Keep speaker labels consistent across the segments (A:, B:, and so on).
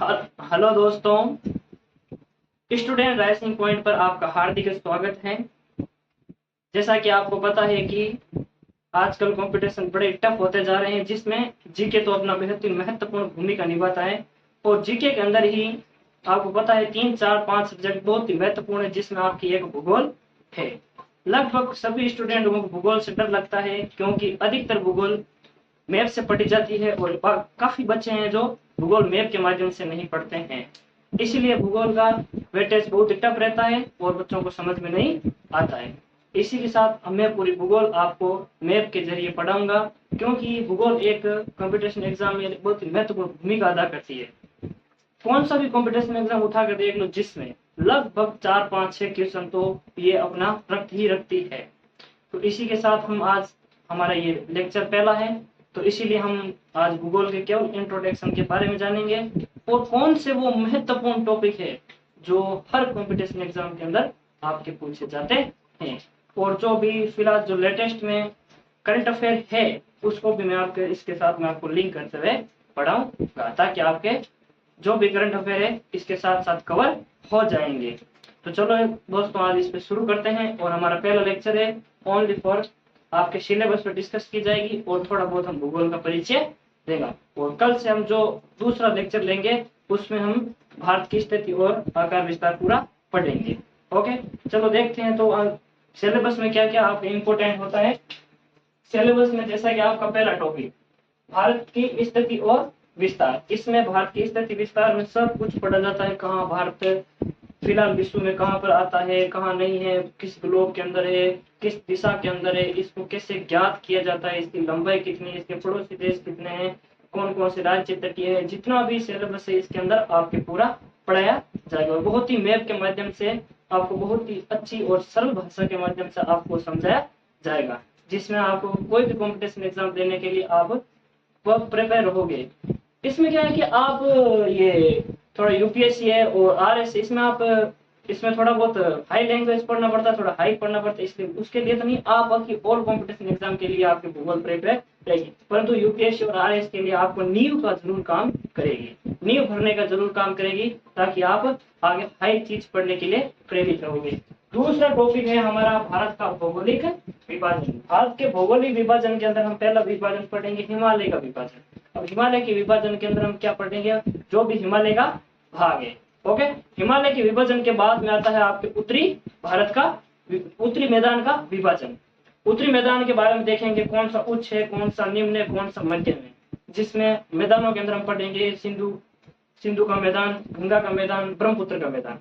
A: Hello दोस्तों, student rising point पर आपका हार्दिक स्वागत है। जैसा कि आपको पता है कि आजकल कंपटीशन बड़े टफ होते जा रहे हैं, जिसमें जीके तो अपना बेहद ही महत्वपूर्ण भूमिका निभाता है। और जीके के अंदर ही आपको पता है 3, 4, 5 सब्जेक्ट बहुत ही महत्वपूर्ण है, जिसमें आपकी एक भूगोल है। लगभग सभी स्टूडेंटों को भूगोल से डर लगता है, क्योंकि अधिकतर भूगोल मैप से पढ़ी जाती है और काफी बच्चे हैं जो भूगोल मैप के माध्यम से नहीं पढ़ते हैं। इसीलिए भूगोल का वेटेज बहुत टफ रहता है और बच्चों को समझ में नहीं आता है। इसी के साथ मैं पूरी भूगोल आपको मैप के जरिए पढ़ाऊंगा, क्योंकि भूगोल एक कंपटीशन एग्जाम में बहुत ही महत्वपूर्ण भूमिका अदा करती है। कौन सा भी कंपटीशन एग्जाम उठा कर देख लो, जिसमें लगभग 4, 5, 6 क्वेश्चन तो ये अपना रखती है। तो इसी के साथ हम आज हमारा ये लेक्चर पहला है, तो इसीलिए हम आज भूगोल के केवल इंट्रोडक्शन के बारे में जानेंगे और कौन से वो महत्वपूर्ण टॉपिक है जो हर कंपटीशन एग्जाम के अंदर आपके पूछे जाते हैं। और जो भी फिलहाल जो लेटेस्ट में करंट अफेयर है, उसको भी मैं आपके इसके साथ में आपको लिंक करते हुए पढ़ाऊंगा, ताकि आपके जो भी करंट अफेयर है इसके साथ साथ कवर हो जाएंगे। तो चलो दोस्तों, आज इस पे शुरू करते हैं। और हमारा पहला लेक्चर है ओनली फॉर आपके सिलेबस पर डिस्कस की जाएगी और थोड़ा बहुत हम भूगोल का परिचय देगा। और कल से हम जो दूसरा लेक्चर लेंगे उसमें हम भारत की स्थिति और आकार विस्तार पूरा पढ़ेंगे। ओके, चलो देखते हैं। तो सिलेबस में क्या क्या आपके इम्पोर्टेंट होता है। सिलेबस में जैसा कि आपका पहला टॉपिक भारत की स्थिति और विस्तार, इसमें भारत की स्थिति विस्तार में सब कुछ पढ़ा जाता है। कहाँ भारत फिलहाल विश्व में कहाँ पर आता है, कहाँ नहीं है, किस ग्लोब के अंदर है, किस दिशा के अंदर है, इसको कैसे ज्ञात किया जाता है, इसकी लंबाई कितनी है, इसके पड़ोसी देश कितने हैं, कौन कौन से राज्य तटीय है, जितना भी सिलेबस है इसके अंदर आपके पूरा पढ़ाया जाएगा। बहुत ही मैप के माध्यम से आपको बहुत ही अच्छी और सरल भाषा के माध्यम से आपको समझाया जाएगा, जिसमें आपको कोई भी कॉम्पिटिशन एग्जाम देने के लिए आप प्रिपेयर रहोगे। इसमें क्या है कि आप ये थोड़ा यूपीएससी है और आरएस, इसमें आप इसमें थोड़ा बहुत हाई लैंग्वेज पढ़ना पड़ता है, थोड़ा हाई पढ़ना पड़ता है, इसलिए उसके लिए तो नहीं, आप बाकी ऑल कंपटीशन एग्जाम के लिए आपके भूगोल प्रिपेयर रहेगी। परंतु यूपीएससी और आरएस के लिए आपको नींव का जरूर काम करेगी, नींव भरने का जरूर काम करेगी, ताकि आप आगे हाई चीज पढ़ने के लिए प्रेरित रहोगे। दूसरा टॉपिक है हमारा भारत का भौगोलिक विभाजन। भारत के भौगोलिक विभाजन के अंदर हम पहला विभाजन पढ़ेंगे हिमालय का विभाजन। अब हिमालय के विभाजन के अंदर हम क्या पढ़ेंगे, जो भी हिमालय का भाग है। ओके, हिमालय के विभाजन के बाद में आता है आपके उत्तरी भारत का उत्तरी मैदान का विभाजन। उत्तरी मैदान के बारे में देखेंगे कौन सा उच्च है, कौन सा निम्न है, कौन सा मध्यम है। जिसमें मैदानों के अंदर हम पढ़ेंगे सिंधु का मैदान, गंगा का मैदान, ब्रह्मपुत्र का मैदान।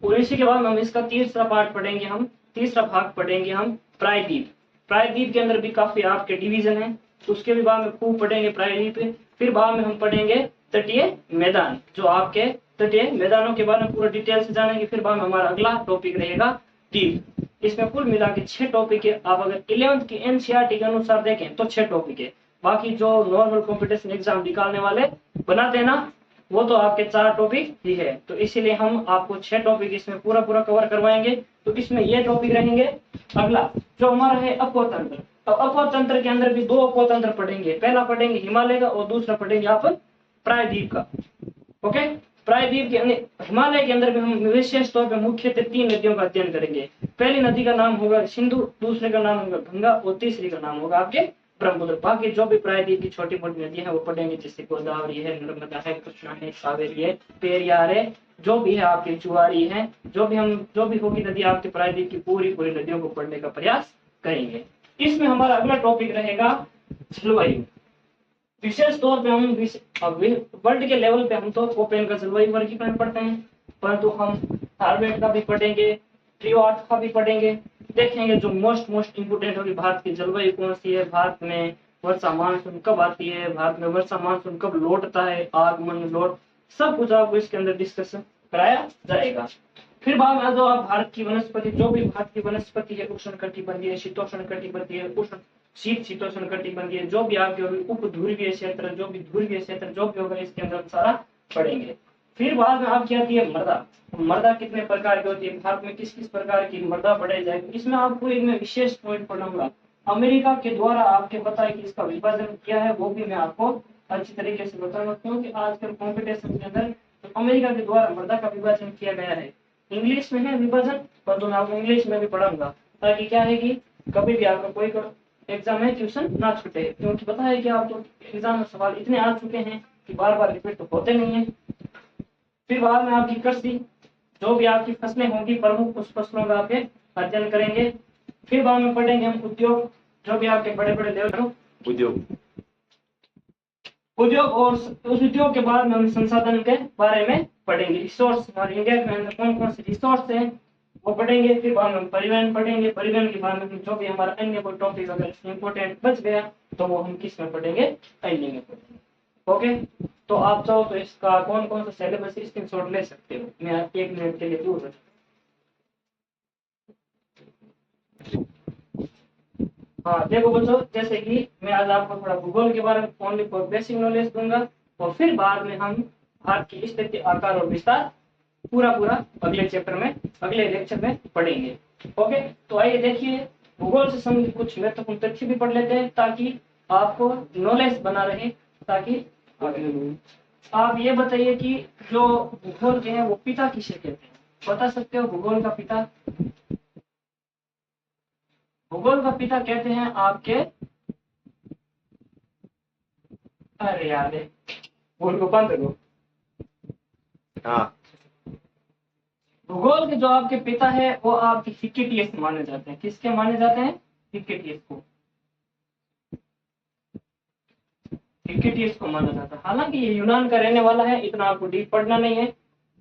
A: और इसी के बाद हम इसका तीसरा पार्ट पढ़ेंगे, हम तीसरा भाग पढ़ेंगे हम प्रायद्वीप। प्रायद्वीप के अंदर भी काफी आपके डिवीजन है, उसके भी बाद में खूब पढ़ेंगे प्रायद्वीप। फिर बाद में हम पढ़ेंगे तटीय मैदान, जो आपके तटीय मैदानों के बारे में पूरा डिटेल से जानेंगे। फिर बाद में हमारा अगला टॉपिक रहेगा द्वीप। इसमें कुल मिला के 6 टॉपिक है। आप अगर 11th की एनसीईआरटी के अनुसार देखें तो 6 टॉपिक है। बाकी जो नॉर्मल कॉम्पिटिशन एग्जाम निकालने वाले बनाते हैं ना, वो तो आपके 4 टॉपिक ही है। तो इसीलिए हम आपको 6 टॉपिक इसमें पूरा कवर करवाएंगे। तो इसमें ये टॉपिक रहेंगे। अगला जो हमारा है अपोतंत्र। तो अपोतंत्र के अंदर भी 2 अपोतंत्र पढ़ेंगे। पहला पढ़ेंगे हिमालय का और दूसरा पढ़ेंगे आप प्रायद्वीप का। ओके, प्रायद्वीप के हिमालय के अंदर भी हम विशेष तौर पर मुख्यतः 3 नदियों का अध्ययन करेंगे। पहली नदी का नाम होगा सिंधु, दूसरे का नाम होगा गंगा और तीसरी का नाम होगा आपके ब्रह्मपुत्र। बाकी जो भी प्रायद्वीप की छोटी मोटी नदियां हैं वो पढ़ेंगे, जैसे गोदावरी है, नर्मदा है, कृष्णा है, कावेरी है, पेरियार है, जो भी है आपकी जुआरी है, जो भी होगी नदी आपके प्रायद्वीप की पूरी नदियों को पढ़ने का प्रयास करेंगे। इसमें हमारा अगला टॉपिक रहेगा जलवायु। विशेष तौर पे हम वर्ल्ड के लेवल पे हम तो कोपेन का जलवायु वर्गीकरण पढ़ते हैं, परंतु हम थारवेट का भी पढ़ेंगे, ट्रीवार्थ का भी पढ़ेंगे। देखेंगे जो मोस्ट इंपोर्टेंट होगी, भारत की जलवायु कौन सी है, भारत में वर्षा मानसून कब आती है, भारत में वर्षा मानसून कब लौटता है, आगमन लौट, सब कुछ आपको इसके अंदर डिस्कस कराया जाएगा। फिर बाद में जो आप भारत की वनस्पति, जो भी भारत की वनस्पति है, उष्ण कटिबंधीय, शीतोष्ण कटिबंधीय, उष्ण शीतोष्ण कटिबंधीय, जो भी आपके उप ध्रुवीय क्षेत्र, जो भी ध्रुवीय क्षेत्र जो भी होगा, इसके अंदर सारा पढ़ेंगे। फिर बाद में आपकी आती है मृदा। मृदा कितने प्रकार की होती है, भारत में किस किस प्रकार की मृदा पढ़ाई जाएगी। इसमें आपको एक मैं विशेष पॉइंट पढ़ाऊंगा, अमेरिका के द्वारा आपके पता है कि इसका विभाजन किया है, वो भी मैं आपको अच्छी तरीके से बताऊंगा, क्योंकि आजकल कंपटीशन के अंदर तो अमेरिका के द्वारा मृदा का विभाजन किया गया है। इंग्लिश में है विभाजन, पर तो मैं आपको इंग्लिश में भी पढ़ाऊंगा, ताकि क्या है कि कभी भी आपका कोई एग्जाम में ट्यूशन ना छूटे, क्योंकि पता है कि आप तो एग्जाम में सवाल इतने आ चुके हैं कि बार बार रिपीट तो होते नहीं है। फिर बाद में आपकी कृषि, जो भी आपकी फसलें होंगी प्रमुख, उस फसलों का आपके अध्ययन करेंगे। फिर बाद में पढ़ेंगे हम उद्योग, जो भी आपके बड़े बड़े लेवल उद्योग और उस उद्योग के बाद में हम संसाधन के बारे में पढ़ेंगे। रिसोर्स, हमारे इंडिया के अंदर कौन कौन से रिसोर्स हैं वो पढ़ेंगे। फिर बाद में हम परिवहन पढ़ेंगे, परिवहन के बाद में जो भी हमारा अन्य कोई टॉपिक अगर इम्पोर्टेंट बच गया तो वो हम किस में पढ़ेंगे, एंडिंग में पढ़ेंगे। ओके, तो आप चाहो तो इसका कौन कौन सा सिलेबस स्क्रीनशॉट ले सकते हो, मैं 1 मिनट के लिए दूर रखता हूं। हाँ देखो बच्चों, जैसे कि मैं आज आपको थोड़ा भूगोल के बारे में ओनली फॉर बेसिक नॉलेज दूंगा, और फिर बाद में हम भारत की स्थिति, आकार और विस्तार पूरा अगले चैप्टर में, अगले लेक्चर में पढ़ेंगे। ओके, तो आइए देखिए, भूगोल से संबंधित कुछ महत्वपूर्ण तथ्य भी पढ़ लेते हैं ताकि आपको नॉलेज बना रहे। ताकि आप ये बताइए कि जो भूगोल के हैं वो पिता किसे कहते हैं, बता सकते हो भूगोल का पिता? भूगोल का पिता कहते हैं आपके, अरे यार भूल को बंद करो। हाँ, भूगोल के जो आपके पिता है वो आपके हिक्केटियस माने जाते हैं। किसके माने जाते हैं? हिक्केटियस को, हिक्केटियस को माना जाता है। हालांकि ये यूनान का रहने वाला है, इतना आपको डीप पढ़ना नहीं है,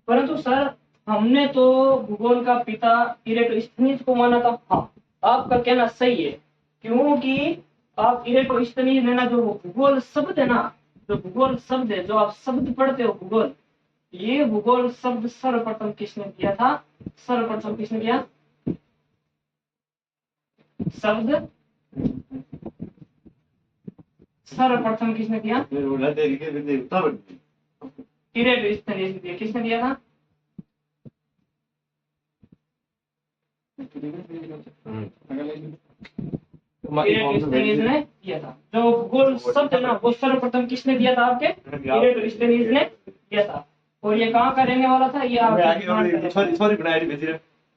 A: परंतु सर हमने तो भूगोल का पिता इरेटोस्थनीज को माना था। हाँ, आपका कहना सही है, क्योंकि आप इरेटोस्थनीज ने ना, जो भूगोल शब्द है ना, जो भूगोल शब्द है, जो आप शब्द पढ़ते हो भूगोल, ये भूगोल शब्द सर्वप्रथम किसने दिया था? सर्वप्रथम किसने दिया शब्द? सर्वप्रथम किसने दिया? इरेटोस्थनीज ने दिया। किसने दिया था? इरेटोस्थनीज ने दिया था। जो भूगोल शब्द है ना वो सर्वप्रथम किसने दिया था? आपके इरेटोस्थनीज ने दिया था। और ये कहाँ का रहने वाला था? ये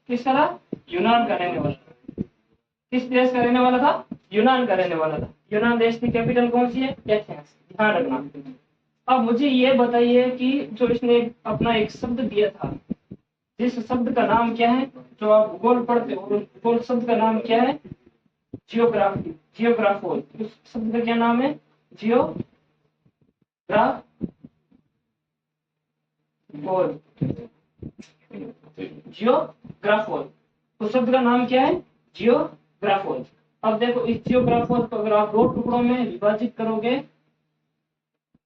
A: किसका था? यूनान का रहने वाला था। किस देश का रहने वाला था? यूनान का रहने वाला था। यूनान देश की कैपिटल कौन सी है? एथेंस। ध्यान रखना। अब मुझे ये बताइए कि जो इसने अपना एक शब्द दिया था, जिस शब्द का नाम क्या है? जो आप भूगोल पढ़ते हो भूगोल शब्द का नाम क्या है? जियोग्राफी, जियोग्राफोल। उस शब्द का क्या नाम है? जियोग्राफोल। जियोग्राफोल, उस शब्द का नाम क्या है? जियोग्राफोल। अब देखो, इस जियोग्राफोल को अगर आप 2 टुकड़ों में विभाजित करोगे,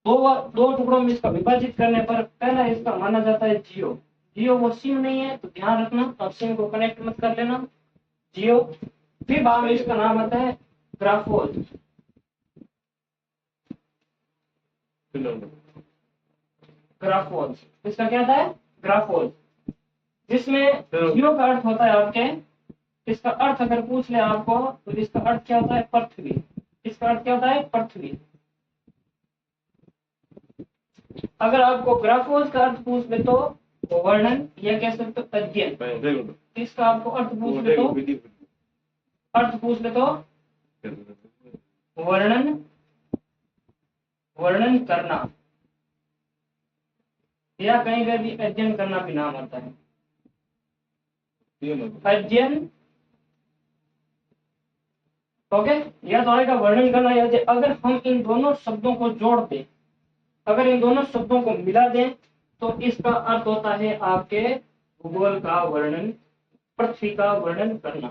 A: दो टुकड़ों में इसका विभाजित करने पर पहला इसका माना जाता है जियो। जियो वो सिम नहीं है, तो ध्यान रखना, अब सिम को कनेक्ट मत कर लेना। जियो, फिर बाद में इसका नाम आता है ग्राफोल। ग्राफोल, इसका क्या था? ग्राफोल, जिसमें जियो का अर्थ होता है आपके, इसका अर्थ अगर पूछ ले आपको तो इसका अर्थ क्या होता है? पृथ्वी। इसका अर्थ क्या होता है? पृथ्वी। अगर आपको ग्राफोल का अर्थ पूछ ले तो वर्णन, या कह सकते हो अध्ययन। इसका आपको अर्थ पूछ ले तो, वर्णन, वर्णन करना, या कहीं का भी अध्ययन करना भी नाम आता है। अध्ययन, ओके, या तो आएगा वर्णन करना या अगर हम इन दोनों शब्दों को जोड़ दें, अगर इन दोनों शब्दों को मिला दें तो इसका अर्थ होता है आपके भूगोल का वर्णन, पृथ्वी का वर्णन करना,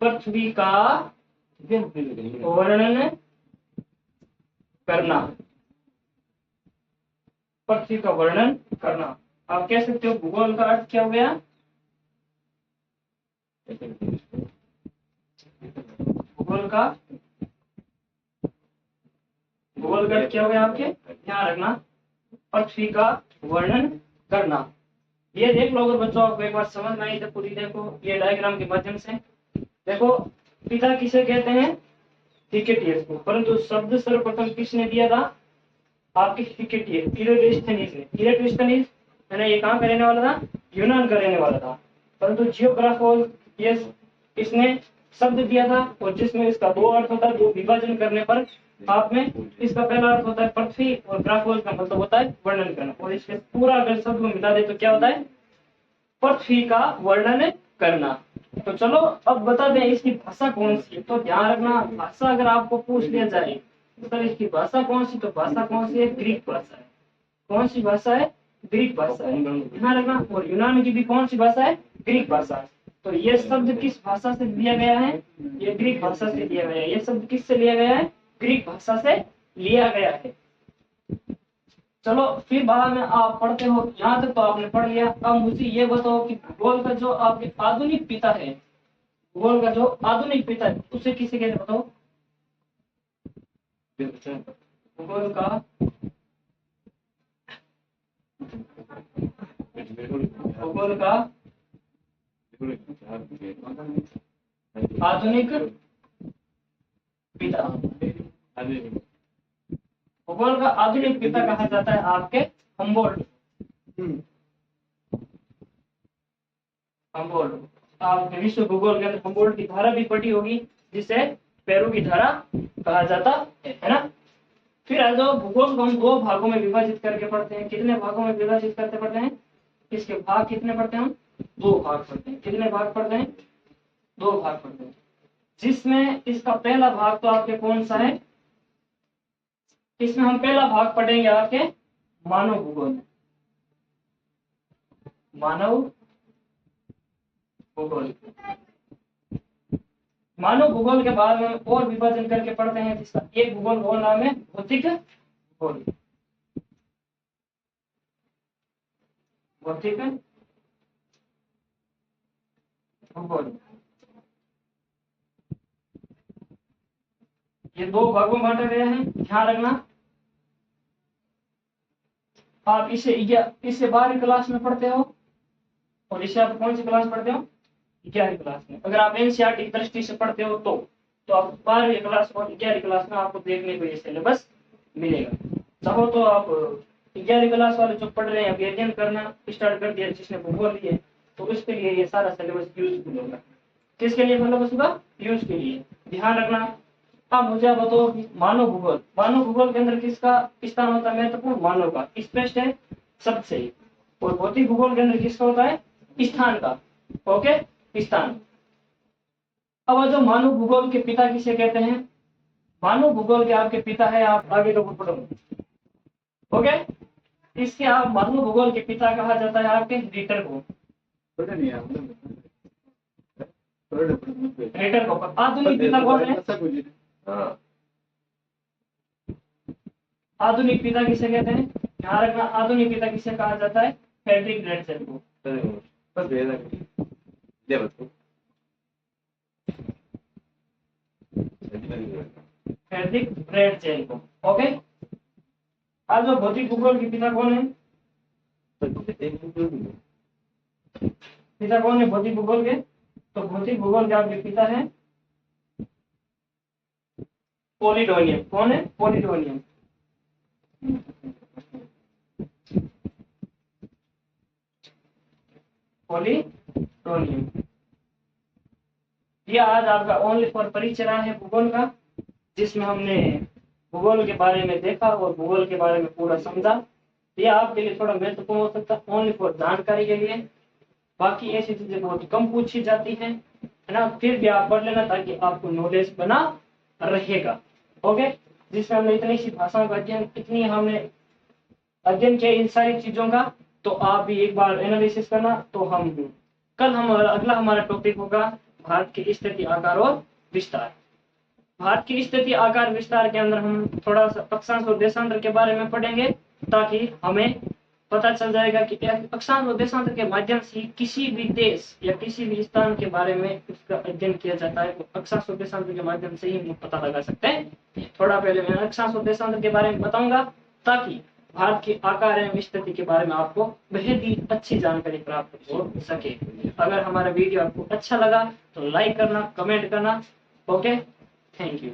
A: पृथ्वी का वर्णन करना, पृथ्वी का वर्णन करना। आप कह सकते हो भूगोल का अर्थ क्या हो गया? भूगोल का क्या हो गया आपके? ध्यान रखना, पृथ्वी का वर्णन करना। ये देख लो अगर बच्चों आपको एक बार समझ में आई तो पूरी देखो ये डायग्राम के माध्यम से। देखो, पिता किसे कहते हैं? हिकेटियस को, परंतु शब्द सर्वप्रथम किसने दिया था? आपके इरेटोस्थेनीज ने। इरेटोस्थेनीज है ना, ये कहाँ का रहने वाला था? यूनान का रहने वाला था। परंतु जियोग्राफोस इसने शब्द दिया था, और जिसमें इसका दो अर्थ होता है, दो विभाजन करने पर आप में इसका पहला अर्थ होता है पृथ्वी, और ग्राफोस का मतलब होता है वर्णन करना, और इसके पूरा अगर शब्द को मिला दे तो क्या होता है? पृथ्वी का वर्णन करना। तो चलो अब बता दें इसकी भाषा कौन सी है। तो ध्यान रखना, भाषा अगर आपको पूछ लिया जाए तो सर इसकी भाषा कौन सी, तो भाषा कौन सी है? ग्रीक भाषा है। कौन सी भाषा है? ग्रीक भाषा है, ध्यान रखना। और यूनान की भी कौन सी भाषा है? ग्रीक भाषा है। तो ये शब्द किस भाषा से लिया गया है? ये ग्रीक भाषा से लिया गया है। ये शब्द किससे लिया गया है? ग्रीक भाषा से लिया गया है। चलो फिर बाद में आप पढ़ते हो, यहाँ तक तो आपने पढ़ लिया। अब मुझे ये बताओ कि भूगोल का जो आपके आधुनिक पिता है, भूगोल का जो आधुनिक पिता है उसे किसे कहते बताओ? भूगोल का भूगोल का आधुनिक पिता, भूगोल का आधुनिक पिता कहा जाता है आपके हम्बोल्ट। हम्बोल्ट आपके विश्व भूगोल के अंदर हम्बोल्ट की धारा भी पढ़ी होगी, जिसे पेरू की धारा कहा जाता है ना। फिर आ जाओ, भूगोल को हम दो भागों में विभाजित करके पढ़ते हैं। कितने भागों में विभाजित करते पढ़ते हैं? इसके भाग कितने पढ़ते हैं हम? दो भाग पढ़ते हैं। कितने भाग पढ़ते हैं? दो भाग पढ़ते हैं। जिसमें इसका पहला भाग तो आपके कौन सा है? इसमें हम पहला भाग पढ़ेंगे आपके मानव भूगोल। मानव भूगोल, मानव भूगोल के बाद में और विभाजन करके पढ़ते हैं, जिसका एक भूगोल और नाम है भौतिक भूगोल। भौतिक भूगोल, ये दो भागों में बांटा गया है, ध्यान रखना। आप इसे 12वीं क्लास में पढ़ते हो, और इसे आप कौन सी क्लास पढ़ते हो? 11वीं क्लास में। अगर आप एनसीईआरटी की दृष्टि से पढ़ते हो तो आप 12वीं क्लास और 11वीं क्लास में आपको देखने को ये सिलेबस मिलेगा। चाहो तो आप 11वीं क्लास वाले जो पढ़ रहे हैं अभी अध्ययन करना स्टार्ट कर दिया, जिसने भूगोल लिए, तो उसके लिए ये सारा सिलेबस यूजफुल होगा। किसके लिए सिलेबस होगा? यूज के लिए, ध्यान रखना। अब मुझे बताओ कि मानव भूगोल, मानव भूगोल के अंदर किसका स्थान होता है महत्वपूर्ण? मानव का, स्पष्ट है सबसे। और भौतिक भूगोल के अंदर किसका होता है? स्थान का। ओके, स्थान। अब जो मानव भूगोल के पिता किसे कहते हैं? मानव भूगोल के आपके पिता है, आप आगे तो पढ़ो। ओके, इसके आप मानव भूगोल के पिता कहा जाता है आपके रीटर को। रीटर को आधुनिक पिता कौन है? आधुनिक पिता किसे कहते हैं? ध्यान रखना, आधुनिक पिता किसे कहा जाता है? फ्रेडरिक ड्रेडजेल को। फ्रेडरिक ड्रेडजेल को। ओके, आज जो भौतिक भूगोल के पिता कौन है? पिता कौन है भौतिक भूगोल के? तो भौतिक भूगोल के आपके पिता है पॉलिडोनियम। कौन है? पॉलिडोनियम। पॉलिडोनियम। यह आज आपका ओनली फॉर परिचय रहा है भूगोल का, जिसमें हमने भूगोल के बारे में देखा और भूगोल के बारे में पूरा समझा। यह आपके लिए थोड़ा महत्वपूर्ण हो सकता है ओनली फॉर जानकारी के लिए। बाकी ऐसी चीजें बहुत कम पूछी जाती हैं, है ना। फिर भी आप पढ़ लेना ताकि आपको नॉलेज बना रहेगा। ओके, जिसमें हमने इतनी सी भाषाओं का अध्ययन, इतनी हमने अध्ययन किया इन सारी चीजों का, तो आप भी एक बार एनालिसिस करना। तो हम कल अगला हमारा टॉपिक होगा भारत की स्थिति, आकार और विस्तार। भारत की स्थिति, आकार, विस्तार के अंदर हम थोड़ा सा अक्षांश और देशांतर के बारे में पढ़ेंगे, ताकि हमें पता चल जाएगा कि अक्षांश और देशांतर के माध्यम से किसी भी देश या किसी भी स्थान के बारे में उसका अध्ययन किया जाता है। तो अक्षांश और देशांतर के माध्यम से ही हम पता लगा सकते हैं। थोड़ा पहले मैं अक्षांश और देशांतर के बारे में बताऊंगा, ताकि भारत की आकार एवं स्थिति के बारे में आपको बेहद ही अच्छी जानकारी प्राप्त हो सके। अगर हमारा वीडियो आपको अच्छा लगा तो लाइक करना, कमेंट करना। Okay, thank you.